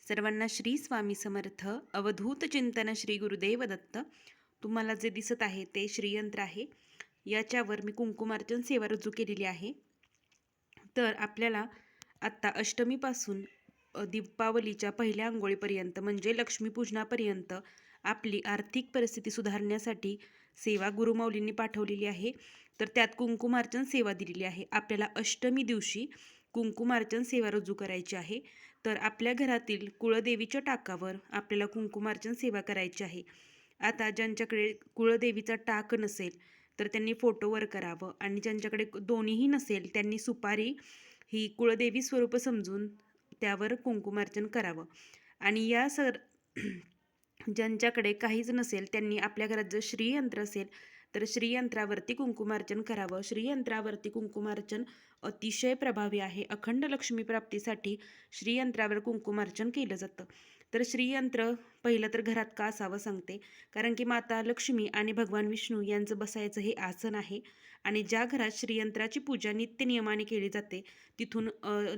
सर्वांना श्री स्वामी समर्थ. अवधूत चिंतन श्री गुरुदेव दत्त. तुम्हाला जे दिसत आहे ते श्रीयंत्र आहे. याच्यावर मी कुंकुमार्चन सेवा रुजू केलेली आहे. तर आपल्याला आत्ता अष्टमीपासून दीपावलीच्या पहिल्या अंघोळीपर्यंत म्हणजे लक्ष्मीपूजनापर्यंत आपली आर्थिक परिस्थिती सुधारण्यासाठी सेवा गुरुमाऊलींनी पाठवलेली आहे. तर त्यात कुंकुमार्चन सेवा दिलेली आहे. आपल्याला अष्टमी दिवशी कुंकुमार्चन सेवा रुजू करायची आहे. तर आपल्या घरातील कुळदेवीच्या टाकावर आपल्याला कुंकुमार्चन सेवा करायची आहे. आता ज्यांच्याकडे कुळदेवीचा टाक नसेल तर त्यांनी फोटोवर करावं, आणि ज्यांच्याकडे दोन्हीही नसेल त्यांनी सुपारी ही कुळदेवी स्वरूप समजून त्यावर कुंकुमार्चन करावं. आणि या ज्यांच्याकडे काहीच नसेल त्यांनी आपल्या घरात जर श्रीयंत्र असेल तर श्रीयंत्रावरती कुंकुमार्चन करावं. श्रीयंत्रावरती कुंकुमार्चन अतिशय प्रभावी आहे. अखंड लक्ष्मी प्राप्तीसाठी श्रीयंत्रावर कुंकुमार्चन केलं जातं. तर श्रीयंत्र पहिलं तर घरात का असावं सांगते. कारण की माता लक्ष्मी आणि भगवान विष्णू यांचं बसायचं हे आसन आहे. आणि ज्या घरात श्रीयंत्राची पूजा नित्य नियमाने केली जाते तिथून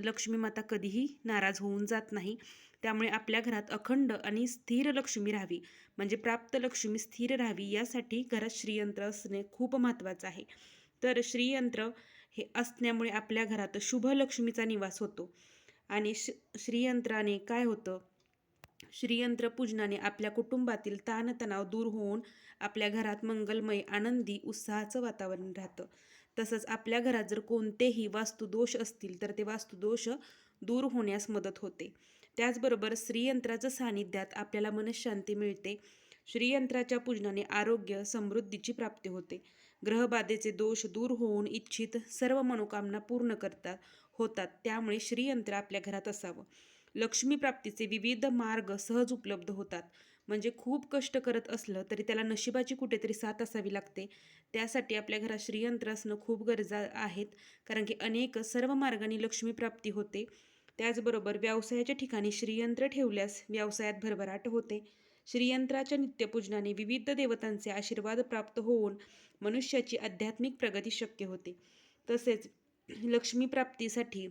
लक्ष्मी माता कधीही नाराज होऊन जात नाही. त्यामुळे आपल्या घरात अखंड आणि स्थिर लक्ष्मी राहावी, म्हणजे प्राप्त लक्ष्मी स्थिर राहावी, यासाठी घरात श्रीयंत्र असणे खूप महत्त्वाचं आहे. तर श्रीयंत्र हे असण्यामुळे आपल्या घरात शुभ लक्ष्मीचा निवास होतो. आणि श्रीयंत्राने काय होतं, श्रीयंत्र पूजनाने आपल्या कुटुंबातील ताणतणाव दूर होऊन आपल्या घरात मंगलमय, आनंदी, उत्साहाचं वातावरण राहतं. तसंच आपल्या घरात जर कोणतेही वास्तुदोष असतील तर ते वास्तुदोष दूर होण्यास मदत होते. त्याचबरोबर श्रीयंत्राचं सानिध्यात आपल्याला मनःशांती मिळते. श्रीयंत्राच्या पूजनाने आरोग्य, समृद्धीची प्राप्ती होते. ग्रहबाधेचे दोष दूर होऊन इच्छित सर्व मनोकामना पूर्ण होतात. त्यामुळे श्रीयंत्र आपल्या घरात असावं. लक्ष्मी प्राप्तीचे विविध मार्ग सहज उपलब्ध होतात. म्हणजे खूप कष्ट करत असलं तरी त्याला नशिबाची कुठेतरी साथ असावी लागते. त्यासाठी आपल्या घरात श्रीयंत्र असणं खूप गरजा आहेत. कारण की अनेक सर्व मार्गाने लक्ष्मी प्राप्ती होते. त्याचबरोबर व्यवसायाच्या ठिकाणी श्रीयंत्र ठेवल्यास व्यवसायात भरभराट होते. श्रीयंत्राच्या नित्यपूजनाने विविध देवतांचे आशीर्वाद प्राप्त होऊन मनुष्याची आध्यात्मिक प्रगती शक्य होते. तसेच लक्ष्मी प्राप्तीसाठी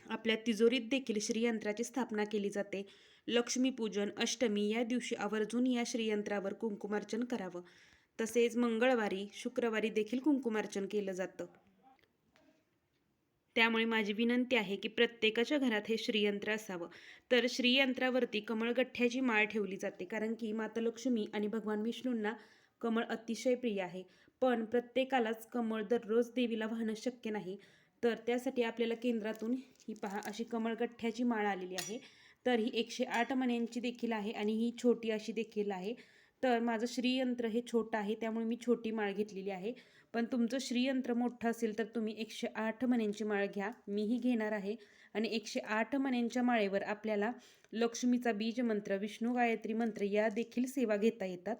आपल्या तिजोरीत देखील श्रीयंत्राची स्थापना केली जाते. लक्ष्मीपूजन अष्टमी या दिवशी आवर्जून या श्रीयंत्रावर कुंकुमार्चन करावं. तसेच मंगळवारी, शुक्रवारी देखील कुंकुमार्चन केलं जातं. त्यामुळे माझी विनंती आहे की प्रत्येकाच्या घरात हे श्रीयंत्र असावं. तर श्रीयंत्रावरती कमळगठ्ठ्याची माळ ठेवली जाते. कारण की माता लक्ष्मी आणि भगवान विष्णूंना कमळ अतिशय प्रिय आहे. पण प्रत्येकालाच कमळ दररोज देवीला वाहणं शक्य नाही. तर त्यासाठी आपल्याला केंद्रातून ही पहा अशी कमळगठ्ठ्याची माळ आलेली आहे. तर ही 108 मण्यांची देखील आहे आणि ही छोटी अशी देखील आहे. तर माझं श्रीयंत्र हे छोटं आहे त्यामुळे मी छोटी माळ घेतलेली आहे. पण तुमचं श्रीयंत्र मोठं असेल तर तुम्ही 108 मण्यांची माळ घ्या. मीही घेणार आहे. आणि 108 मण्यांच्या माळेवर आपल्याला लक्ष्मीचा बीज मंत्र, विष्णू गायत्री मंत्र या देखील सेवा घेता येतात.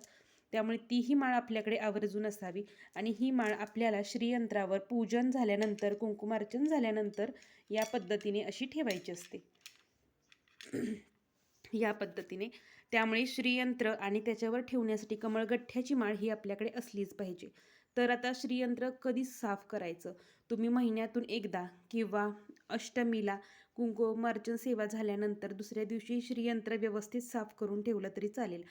त्यामुळे तीही माळ आपल्याकडे आवर्जून असावी. आणि ही माळ आपल्याला श्रीयंत्रावर पूजन झाल्यानंतर, कुंकुमार्चन झाल्यानंतर या पद्धतीने अशी ठेवायची असते. या पद्धतीने. त्यामुळे श्रीयंत्र आणि त्याच्यावर ठेवण्यासाठी कमळगठ्ठ्याची माळ ही आपल्याकडे असलीच पाहिजे. तर आता श्रीयंत्र कधी साफ करायचं? तुम्ही महिन्यातून एकदा किंवा अष्टमीला कुंकुमार्चन सेवा झाल्यानंतर दुसऱ्या दिवशी श्रीयंत्र व्यवस्थित साफ करून ठेवलं तरी चालेल.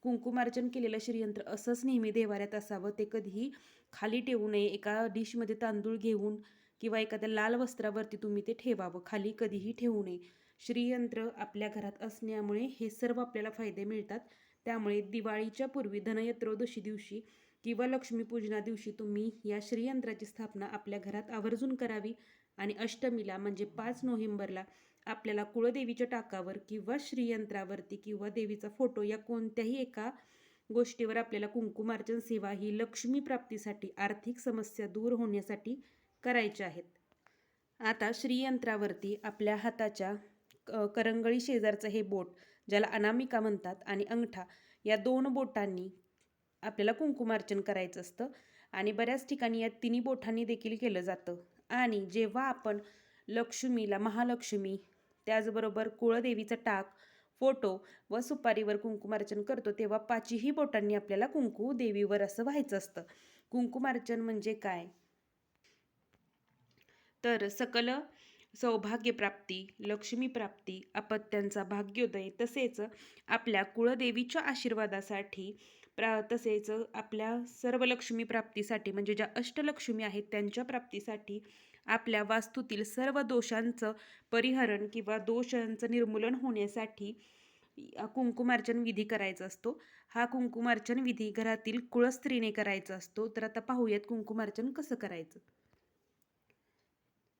कुंकुमार्चन केलेलं श्रीयंत्र असंच नेहमी देवाऱ्यात असावं. ते कधीही खाली ठेवू नये. एका डिशमध्ये तांदूळ घेऊन किंवा एखाद्या लाल वस्त्रावरती तुम्ही ते ठेवावं. खाली कधीही ठेवू नये. श्रीयंत्र आपल्या घरात असण्यामुळे हे सर्व आपल्याला फायदे मिळतात. त्यामुळे दिवाळीच्या पूर्वी धनत्रयोदशी दिवशी किंवा लक्ष्मीपूजना दिवशी तुम्ही या श्रीयंत्राची स्थापना आपल्या घरात आवर्जून करावी. आणि अष्टमीला म्हणजे 5 नोव्हेंबरला आपल्याला कुळदेवीच्या टाकावर किंवा श्रीयंत्रावरती किंवा देवीचा फोटो या कोणत्याही एका गोष्टीवर आपल्याला कुंकुमार्चन सेवा ही लक्ष्मी प्राप्तीसाठी, आर्थिक समस्या दूर होण्यासाठी करायच्या आहेत. आता श्रीयंत्रावरती आपल्या हाताच्या करंगळी शेजारचं हे बोट, ज्याला अनामिका म्हणतात, आणि अंगठा या 2 बोटांनी आपल्याला कुंकुमार्चन करायचं असतं. आणि बऱ्याच ठिकाणी या 3 बोटांनी देखील केलं जातं. आणि जेव्हा आपण लक्ष्मीला, महालक्ष्मी, त्याचबरोबर कुळदेवीचं टाक, फोटो व सुपारीवर कुंकुमार्चन करतो तेव्हा 5ही बोटांनी आपल्याला कुंकू देवीवर असं व्हायचं असतं. कुंकुमार्चन म्हणजे काय? तर सौभाग्यप्राप्ती, लक्ष्मीप्राप्ती, अपत्यांचा भाग्योदय, तसेच आपल्या कुळदेवीच्या आशीर्वादासाठी तसेच आपल्या सर्व लक्ष्मी प्राप्तीसाठी म्हणजे ज्या अष्टलक्ष्मी आहेत त्यांच्या प्राप्तीसाठी आपल्या वास्तूतील सर्व दोषांचं परिहरण किंवा दोषांचं निर्मूलन होण्यासाठी कुंकुमार्चन विधी करायचा असतो. हा कुंकुमार्चन विधी घरातील कुळस्त्रीने करायचा असतो. तर आता पाहूयात कुंकुमार्चन कसं करायचं.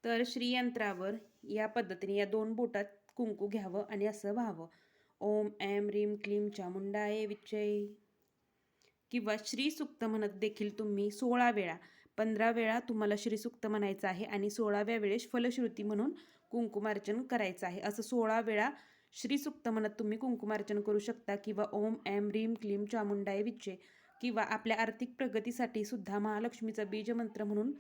तर श्रीयंत्रावर या पद्धतीने या 2 बोटात कुंकू घ्यावं आणि असं व्हावं. ओम ऐं ह्रीं क्लीं चामुंडाय विच्चे किंवा श्रीसूक्त म्हणत देखील तुम्ही 16 वेळा, 15 वेळा तुम्हाला श्रीसूक्त म्हणायचं आहे आणि 16व्या वेळेस फलश्रुती म्हणून कुंकुमार्चन करायचं आहे. असं 16 वेळा श्रीसूक्त म्हणत तुम्ही कुंकुमार्चन करू शकता किंवा ओम ऐं ह्रीं क्लीं चामुंडाय विच्चे किंवा आपल्या आर्थिक प्रगतीसाठी सुद्धा महालक्ष्मीचा बीजमंत्र म्हणून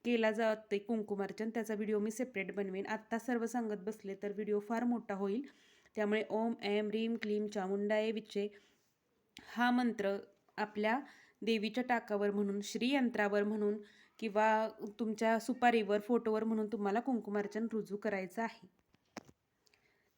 केला जाते कुंकुमार्चन. त्याचा व्हिडिओ मी सेपरेट बनवेन. आत्ता सर्व सांगत बसले तर व्हिडिओ फार मोठा होईल. त्यामुळे ओम ऐं ह्रीं क्लीं चामुंडाय विच्चे हा मंत्र आपल्या देवीच्या टाकावर म्हणून, श्रीयंत्रावर म्हणून किंवा तुमच्या सुपारीवर, फोटोवर म्हणून तुम्हाला कुंकुमार्चन रुजू करायचं आहे.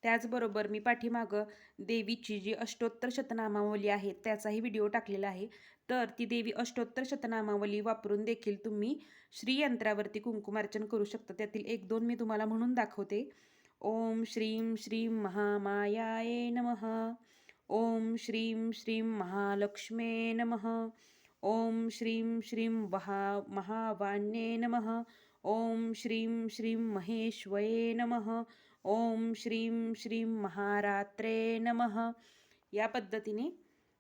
त्याचबरोबर मी पाठीमागं देवीची जी अष्टोत्तर शतनामावली आहे त्याचाही व्हिडिओ टाकलेला आहे. तर ती देवी अष्टोत्तर शतनामावली वापरून देखील तुम्ही श्रीयंत्रावरती कुंकुमार्चन करू शकता. त्यातील 1-2 मी तुम्हाला म्हणून दाखवते. ओम श्रीं श्रीं महामायाये नमः. ओम श्रीं श्रीं महालक्ष्मे नमः. ओम श्रीं श्रीं महावाण्ये नमः. ओम श्रीं श्रीं महेश्वये नमः. ओम श्रीं श्रीं महारात्रे नमः. या पद्धतीने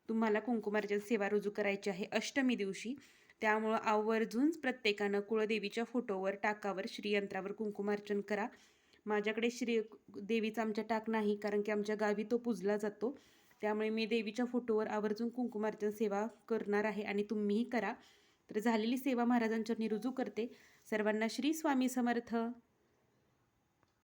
तुम्हाला कुंकुमार्चन सेवा रुजू करायची आहे अष्टमी दिवशी. त्यामुळं आवर्जून प्रत्येकानं कुळदेवीच्या फोटोवर, टाकावर, श्रीयंत्रावर कुंकुमार्चन करा. माझ्याकडे देवीचा आमच्या टाक नाही कारण की आमच्या गावी तो पूजला जातो. त्यामुळे मी देवीच्या फोटोवर आवर्जून कुंकुमार्चन सेवा करणार आहे आणि तुम्हीही करा. तर झालेली सेवा महाराजांच्या रुजू करते. सर्वांना श्री स्वामी समर्थ.